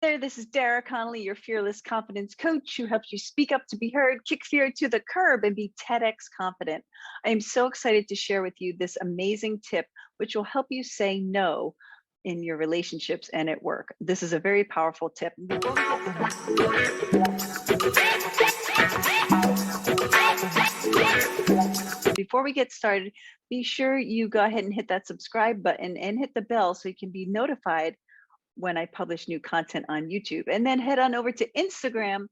there, this is Dara, Connolly, your fearless confidence coach who helps you speak up to be heard, kick fear to the curb, and be TEDx confident. I am so excited to share with you this amazing tip, which will help you say no in your relationships and at work. This is a very powerful tip. Before we get started, be sure you go ahead and hit that subscribe button and hit the bell so you can be notified when I publish new content on YouTube. And then head on over to Instagram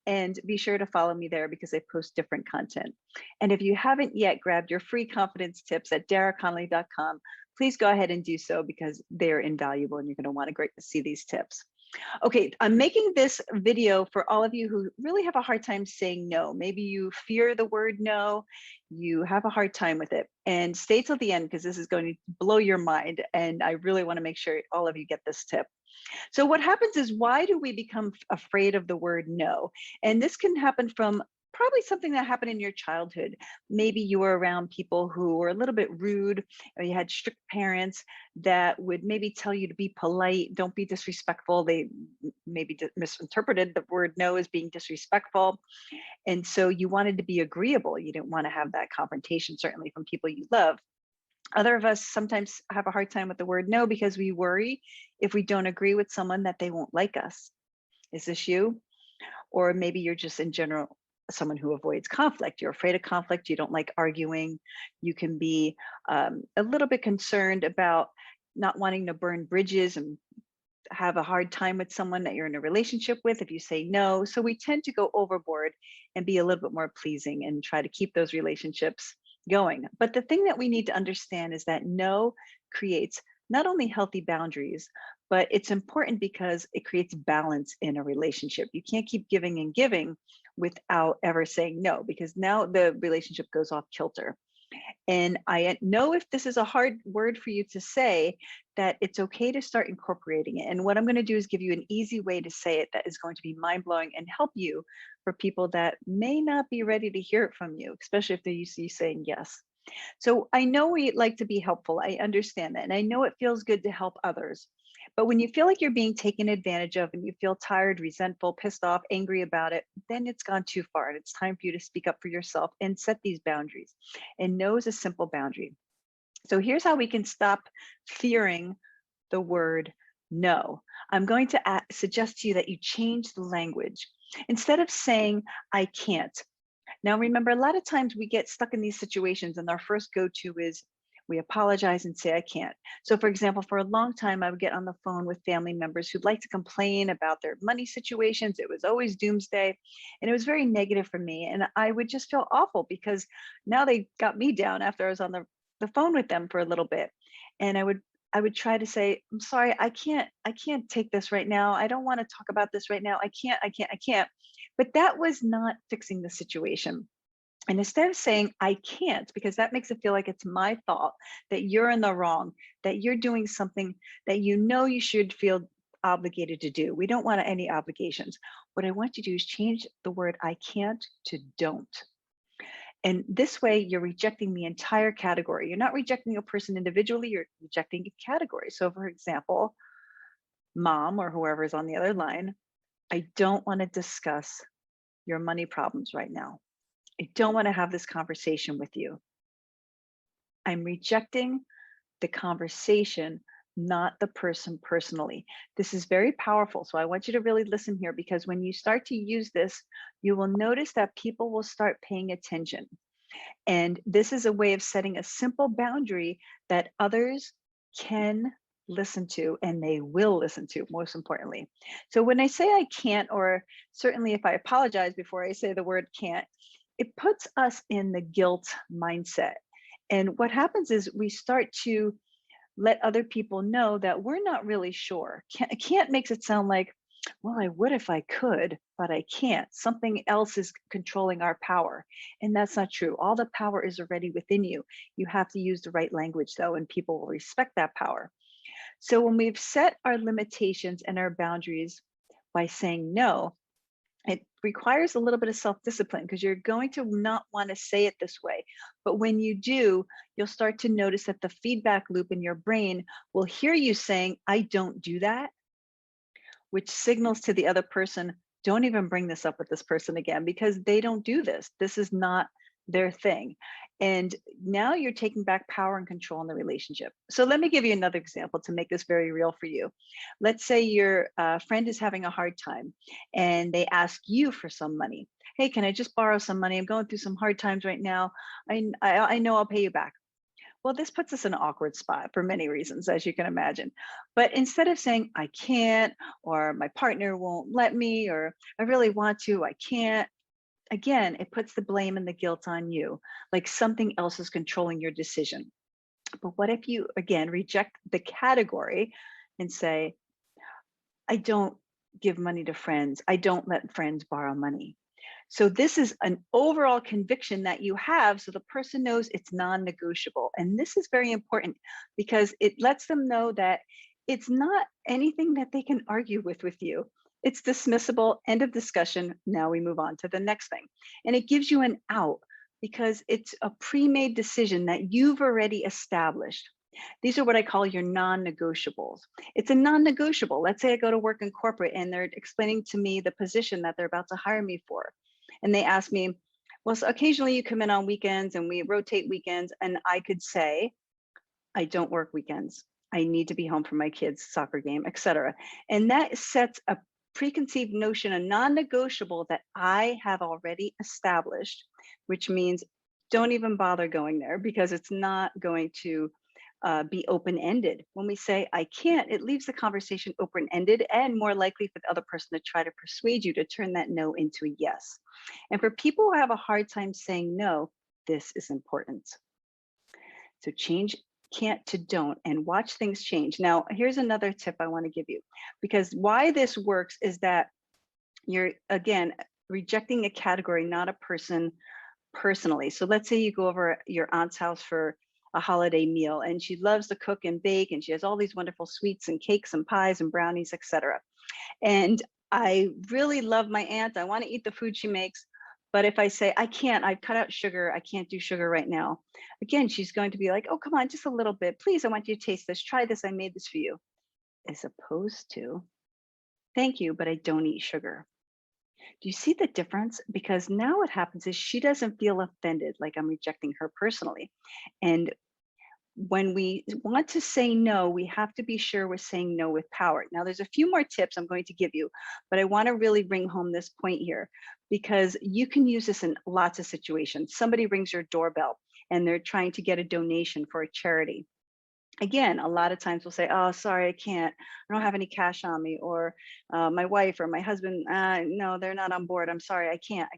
and be sure to follow me there because I post different content. And if you haven't yet grabbed your free confidence tips at daraconnolly.com, please go ahead and do so because they're invaluable and you're going to want to see these tips. Okay, I'm making this video for all of you who really have a hard time saying no. Maybe you fear the word no, you have a hard time with it. And stay till the end because this is going to blow your mind. And I really want to make sure all of you get this tip. So what happens is, why do we become afraid of the word no? And this can happen from probably something that happened in your childhood. Maybe you were around people who were a little bit rude, or you had strict parents that would maybe tell you to be polite, don't be disrespectful. They maybe misinterpreted the word no as being disrespectful. And so you wanted to be agreeable. You didn't want to have that confrontation, certainly from people you love. Other of us sometimes have a hard time with the word no because we worry if we don't agree with someone that they won't like us. Is this you? Or maybe you're just in general someone who avoids conflict. You're afraid of conflict. You don't like arguing. You can be a little bit concerned about not wanting to burn bridges and have a hard time with someone that you're in a relationship with if you say no. So we tend to go overboard and be a little bit more pleasing and try to keep those relationships going. But the thing that we need to understand is that no creates not only healthy boundaries, but it's important because it creates balance in a relationship. You can't keep giving and giving without ever saying no, because now the relationship goes off kilter. And I know if this is a hard word for you to say, that it's okay to start incorporating it. And what I'm going to do is give you an easy way to say it that is going to be mind-blowing and help you for people that may not be ready to hear it from you, especially if they're used to you saying yes. So I know we like to be helpful. I understand that. And I know it feels good to help others. But when you feel like you're being taken advantage of and you feel tired, resentful, pissed off, angry about it, then it's gone too far. And it's time for you to speak up for yourself and set these boundaries. And no is a simple boundary. So here's how we can stop fearing the word no. I'm going to suggest to you that you change the language. Instead of saying, I can't. Now, remember, a lot of times we get stuck in these situations and our first go-to is we apologize and say, I can't. So for example, for a long time, I would get on the phone with family members who'd like to complain about their money situations. It was always doomsday. And it was very negative for me. And I would just feel awful because now they got me down after I was on the phone with them for a little bit. And I would try to say, I'm sorry, I can't take this right now. I don't want to talk about this right now. I can't. But that was not fixing the situation. And instead of saying, I can't, because that makes it feel like it's my fault, that you're in the wrong, that you're doing something that you know you should feel obligated to do. We don't want any obligations. What I want you to do is change the word I can't to don't. And this way you're rejecting the entire category. You're not rejecting a person individually, you're rejecting a category. So for example, mom or whoever is on the other line, I don't want to discuss your money problems right now. I don't want to have this conversation with you. I'm rejecting the conversation, not the person personally. This is very powerful. So I want you to really listen here, because when you start to use this, you will notice that people will start paying attention. And this is a way of setting a simple boundary that others can listen to, and they will listen to, most importantly. So when I say I can't, or certainly if I apologize before I say the word can't, it puts us in the guilt mindset. And what happens is we start to let other people know that we're not really sure. Can't makes it sound like, well, I would if I could, but I can't. Something else is controlling our power. And that's not true. All the power is already within you. You have to use the right language though, and people will respect that power. So when we've set our limitations and our boundaries by saying no, it requires a little bit of self-discipline, because you're going to not want to say it this way. But when you do, you'll start to notice that the feedback loop in your brain will hear you saying, I don't do that, which signals to the other person, don't even bring this up with this person again because they don't do this. This is not their thing. And now you're taking back power and control in the relationship. So let me give you another example to make this very real for you. Let's say your friend is having a hard time and they ask you for some money. Hey, can I just borrow some money? I'm going through some hard times right now. I know I'll pay you back. Well, this puts us in an awkward spot for many reasons, as you can imagine. But instead of saying, I can't, or my partner won't let me, or I really want to, I can't, again, it puts the blame and the guilt on you, like something else is controlling your decision. But what if you, again, reject the category and say, I don't give money to friends. I don't let friends borrow money. So this is an overall conviction that you have, so the person knows it's non-negotiable. And this is very important because it lets them know that it's not anything that they can argue with you. It's dismissible, end of discussion. Now we move on to the next thing. And it gives you an out because it's a pre-made decision that you've already established. These are what I call your non-negotiables. It's a non-negotiable. Let's say I go to work in corporate and they're explaining to me the position that they're about to hire me for. And they ask me, well, so occasionally you come in on weekends and we rotate weekends. And I could say, I don't work weekends. I need to be home for my kids' soccer game, etc. And that sets a preconceived notion, a non-negotiable that I have already established, which means don't even bother going there because it's not going to be open-ended. When we say I can't, it leaves the conversation open-ended and more likely for the other person to try to persuade you to turn that no into a yes. And for people who have a hard time saying no, this is important. So change can't to don't and watch things change. Now, here's another tip I want to give you, because why this works is that you're, again, rejecting a category, not a person personally. So let's say you go over your aunt's house for a holiday meal and she loves to cook and bake and she has all these wonderful sweets and cakes and pies and brownies, etc. And I really love my aunt. I want to eat the food she makes. But if I say, I can't, I've cut out sugar, I can't do sugar right now. Again, she's going to be like, oh, come on, just a little bit. Please, I want you to taste this. Try this. I made this for you. As opposed to, thank you, but I don't eat sugar. Do you see the difference? Because now what happens is she doesn't feel offended, like I'm rejecting her personally. And when we want to say no, we have to be sure we're saying no with power. Now, there's a few more tips I'm going to give you, but I want to really bring home this point here because you can use this in lots of situations. Somebody rings your doorbell and they're trying to get a donation for a charity. Again, a lot of times we'll say, oh, sorry, I can't. I don't have any cash on me. Or my wife or my husband, no, they're not on board. I'm sorry, I can't.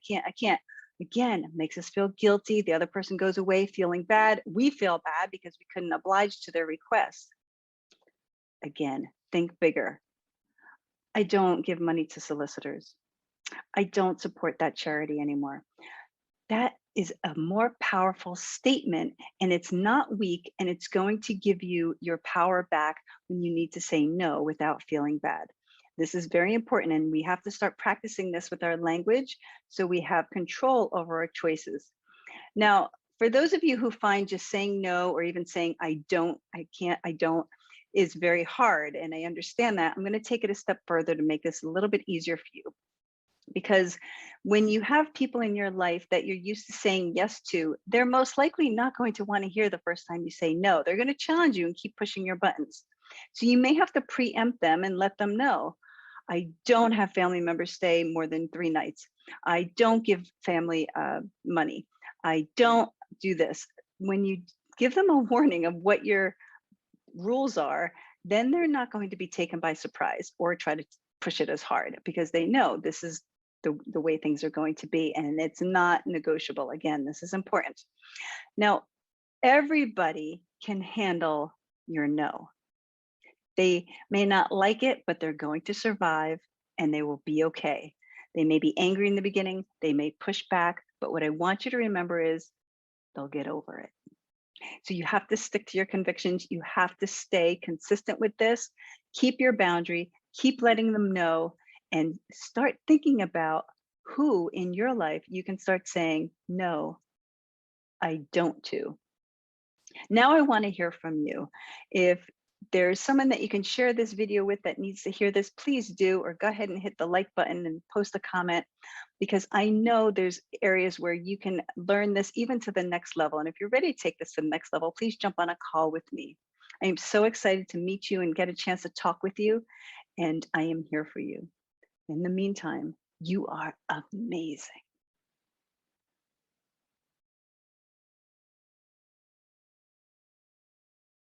Again, makes us feel guilty. The other person goes away feeling bad. We feel bad because we couldn't oblige to their request. Again, think bigger. I don't give money to solicitors. I don't support that charity anymore. That is a more powerful statement and it's not weak and it's going to give you your power back when you need to say no without feeling bad. This is very important and we have to start practicing this with our language so we have control over our choices. Now, for those of you who find just saying no or even saying I don't, I can't, I don't is very hard, and I understand that, I'm going to take it a step further to make this a little bit easier for you. Because when you have people in your life that you're used to saying yes to, they're most likely not going to want to hear the first time you say no. They're going to challenge you and keep pushing your buttons. So you may have to preempt them and let them know, I don't have family members stay more than 3 nights. I don't give family money. I don't do this. When you give them a warning of what your rules are, then they're not going to be taken by surprise or try to push it as hard because they know this is the way things are going to be and it's not negotiable. Again, this is important. Now, everybody can handle your no. They may not like it, but they're going to survive and they will be okay. They may be angry in the beginning, they may push back, but what I want you to remember is they'll get over it. So you have to stick to your convictions. You have to stay consistent with this. Keep your boundary, keep letting them know, and start thinking about who in your life you can start saying, no, I don't to. Now I want to hear from you. If there's someone that you can share this video with that needs to hear this, please do, or go ahead and hit the like button and post a comment, because I know there's areas where you can learn this even to the next level. And if you're ready to take this to the next level, please jump on a call with me. I am so excited to meet you and get a chance to talk with you, and I am here for you. In the meantime, you are amazing.